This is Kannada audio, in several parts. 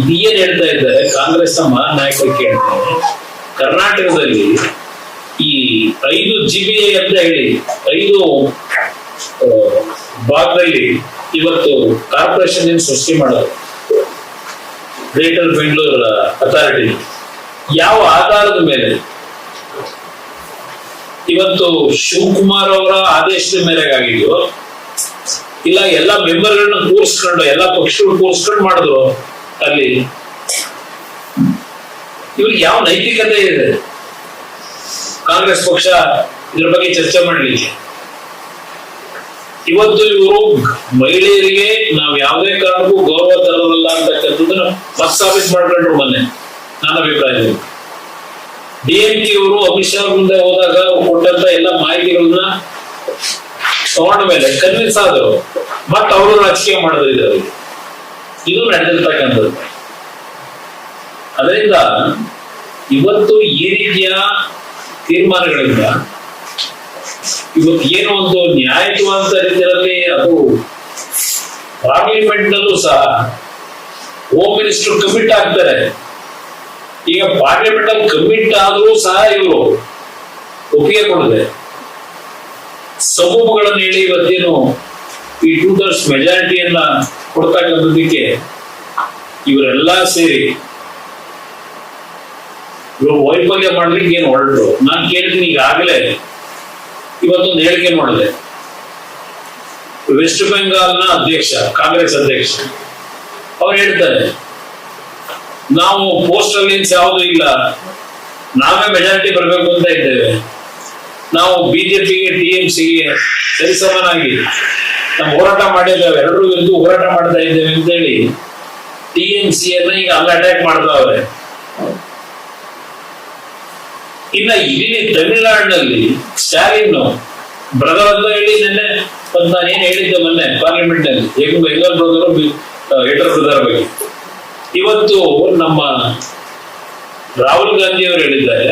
ಇದೇನ್ ಹೇಳ್ತಾ ಇದ್ದಾರೆ ಕಾಂಗ್ರೆಸ್ನ ಮಹಾನ್ ನಾಯಕರು ಕೇಳ್ತಾರೆ, ಕರ್ನಾಟಕದಲ್ಲಿ ಈ 5 GBA ಅಂತ ಹೇಳಿ 5 ಭಾಗದಲ್ಲಿ ಇವತ್ತು ಕಾರ್ಪೊರೇಷನ್ ಏನ್ ಸೃಷ್ಟಿ ಮಾಡೋದು ಗ್ರೇಟರ್ ಬೆಂಗಳೂರು ಅಥಾರಿಟಿ ಯಾವ ಆಧಾರದ ಮೇಲೆ? ಇವತ್ತು ಶಿವಕುಮಾರ್ ಅವರ ಆದೇಶದ ಮೇರೆಗೆ ಆಗಿದೆಯೋ ಇಲ್ಲ ಎಲ್ಲ ಮೆಂಬರ್ಗಳನ್ನ ಕೂರಿಸ್ಕೊಂಡು ಎಲ್ಲ ಪಕ್ಷಗಳು ಕೂರಿಸ್ಕೊಂಡು ಮಾಡಿದ್ರು ಅಲ್ಲಿ? ಇವ್ರಿಗೆ ಯಾವ ನೈತಿಕತೆ ಇದೆ ಕಾಂಗ್ರೆಸ್ ಪಕ್ಷ ಇದ್ರ ಬಗ್ಗೆ ಚರ್ಚೆ ಮಾಡ್ಲಿಕ್ಕೆ? ಇವತ್ತು ಇವರು ಮಹಿಳೆಯರಿಗೆ ನಾವು ಯಾವುದೇ ಕಾರಣಕ್ಕೂ ಗೌರವ ತರೋದಿಲ್ಲ ಅಂತಕ್ಕಂಥದ್ದನ್ನ ಮತ್ ಸಾಬೀತು ಮಾಡ್ಕೊಂಡ್ರು ಮೊನ್ನೆ. ನನ್ನ ಅಭಿಪ್ರಾಯದಲ್ಲಿ DMK ಅವರು ಅಮಿತ್ ಶಾ ಮುಂದೆ ಹೋದಾಗ ಕೊಟ್ಟಂತ ಎಲ್ಲ ಮಾಹಿತಿಗಳನ್ನ ತಗೊಂಡ ಮೇಲೆ ಕನ್ವಿನ್ಸ್ ಆದ್ರು, ಮತ್ ಅವರು ರಾಜಕೀಯ ಮಾಡಿದ್ರು ಇದರಲ್ಲಿ. ಇದು ನಡೆದಿರ್ತಕ್ಕಂಥದ್ದು. ಅದರಿಂದ ಇವತ್ತು ಈ ರೀತಿಯ ತೀರ್ಮಾನಗಳಿಂದ ಇವತ್ತು ಏನೋ ಒಂದು ನ್ಯಾಯಯುತವಾದ ರೀತಿಯಲ್ಲಿ ಅದು ಪಾರ್ಲಿಮೆಂಟ್ ನಲ್ಲೂ ಸಹ ಹೋಮ್ ಮಿನಿಸ್ಟರ್ ಕಮಿಟ್ ಆಗ್ತಾರೆ. ಈಗ ಪಾರ್ಲಿಮೆಂಟ್ ಅಲ್ಲಿ ಕಮಿಟ್ ಆದ್ರೂ ಸಹ ಇವರು ಒಪ್ಪಿಗೆ ಕೊಡದೆ ಸಬೂಬುಗಳನ್ನು ಹೇಳಿ ಇವತ್ತೇನು ಈ 2/3 ಮೆಜಾರಿಟಿಯನ್ನ ಕೊಡ್ತಕ್ಕಂಥದ್ದಕ್ಕೆ ಇವರೆಲ್ಲ ಸೇರಿ ಇವರು ವೈಫಲ್ಯ ಮಾಡ್ಲಿಕ್ಕೆ ಏನು ಹೊರಟರು? ನಾನು ಕೇಳ್ತೀನಿ, ಈಗಾಗಲೇ ಇವತ್ತೊಂದು ಹೇಳಿಕೆ ಮಾಡಿದೆ. ವೆಸ್ಟ್ ಬೆಂಗಾಲ್ನ ಅಧ್ಯಕ್ಷ, ಕಾಂಗ್ರೆಸ್ ಅಧ್ಯಕ್ಷ, ಅವ್ರು ಹೇಳ್ತಾರೆ ನಾವು ಪೋಸ್ಟ್ ಅಲೈನ್ಸ್ ಯಾವುದು ಇಲ್ಲ, ನಾವೇ ಮೆಜಾರಿಟಿ ಬರಬೇಕು ಅಂತ ಇದ್ದೇವೆ, ನಾವು ಬಿಜೆಪಿಗೆ TMCಗೆ ಸರಿಸಮನಾಗಿ ನಾವು ಹೋರಾಟ ಮಾಡಿದ್ದೇವೆ, ಎರಡರೂ ವಿರುದ್ಧ ಹೋರಾಟ ಮಾಡ್ತಾ ಇದ್ದೇವೆ ಅಂತೇಳಿ TMCಯನ್ನ ಈಗ ಅಲ್ಲಿ ಅಟ್ಯಾಕ್ ಮಾಡ್ತಾವ್ರೆ. ಇನ್ನ ಇಲ್ಲಿ ತಮಿಳುನಾಡಿನಲ್ಲಿ ಸ್ಟಾಲಿನ್ ಬ್ರದರ್ ಅಂತ ಹೇಳಿ ನೆನ್ನೆ ನಾನು ಏನ್ ಹೇಳಿದ್ದೆ ಮೊನ್ನೆ ಪಾರ್ಲಿಮೆಂಟ್ ನಲ್ಲಿ ಯಂಗರ್ ಬ್ರದರ್ ಎಡರ್ ಬ್ರದರ್ ಬಗ್ಗೆ, ಇವತ್ತು ನಮ್ಮ ರಾಹುಲ್ ಗಾಂಧಿ ಅವರು ಹೇಳಿದ್ದಾರೆ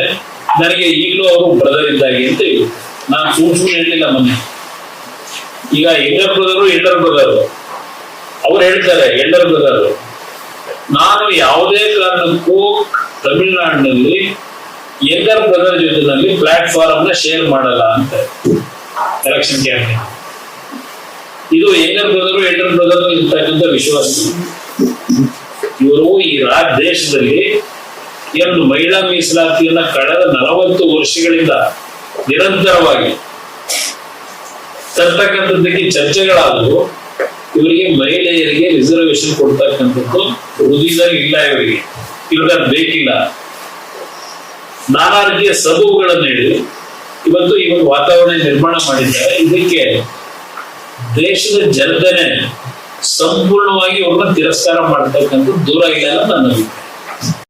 ನನಗೆ ಈಗಲೂ ಅವರು ಬ್ರದರ್ ಇದ್ದಾಗೆ ಅಂತ ಹೇಳಿ. ನಾನು ಸುಮ್ಮನೆ ಹೇಳಿಲ್ಲ ಮೊನ್ನೆ. ಈಗ ಯಂಗರ್ ಬ್ರದರು ಎಡರ್ ಬ್ರದರ್ ಅವ್ರು ಹೇಳ್ತಾರೆ, ಎಡರ್ ಬ್ರದರ್ ನಾನು ಯಾವುದೇ ಕಾರಣಕ್ಕೂ ತಮಿಳುನಾಡಿನಲ್ಲಿ ಯಂಗರ್ ಬ್ರದರ್ ಜೊತೆನಲ್ಲಿ ಪ್ಲಾಟ್ಫಾರ್ಮ್ ನ ಶೇರ್ ಮಾಡಲ್ಲ ಅಂತ ಎಲೆಕ್ಷನ್ ಕ್ಯಾಂಪೇನ್. ಇದು ಯಂಗರ್ ಬ್ರದರ್ ಎಡರ್ ಬ್ರದರ್ ಇರ್ತಕ್ಕಂಥ ವಿಶ್ವಾಸ. ಇವರು ಈ ದೇಶದಲ್ಲಿ ಎರಡು ಮಹಿಳಾ ಮೀಸಲಾತಿಯನ್ನ ಕಳೆದ 40 ವರ್ಷಗಳಿಂದ ನಿರಂತರವಾಗಿ ತರ್ತಕ್ಕಂಥದ್ದಕ್ಕೆ ಚರ್ಚೆಗಳಾದವು. ಇವರಿಗೆ ಮಹಿಳೆಯರಿಗೆ ರಿಸರ್ವೇಶನ್ ಕೊಡ್ತಕ್ಕಂಥದ್ದು ಹೃದಯದಲ್ಲಿ ಇಲ್ಲ. ಇವ್ರಿಗೆ ಅದು ಬೇಕಿಲ್ಲ. ನಾನಾ ರೀತಿಯ ಸಬೂಬುಗಳನ್ನು ಹೇಳಿ ಇವತ್ತು ಈ ಒಂದು ವಾತಾವರಣ ನಿರ್ಮಾಣ ಮಾಡಿದ್ದಾರೆ. ಇದಕ್ಕೆ ದೇಶದ ಜನತೆನೆ ಸಂಪೂರ್ಣವಾಗಿ ಅವ್ರನ್ನ ತಿರಸ್ಕಾರ ಮಾಡ್ತಕ್ಕಂಥದ್ದು ದೂರ ಇಲ್ಲ ನನ್ನ ಅಭಿಪ್ರಾಯ.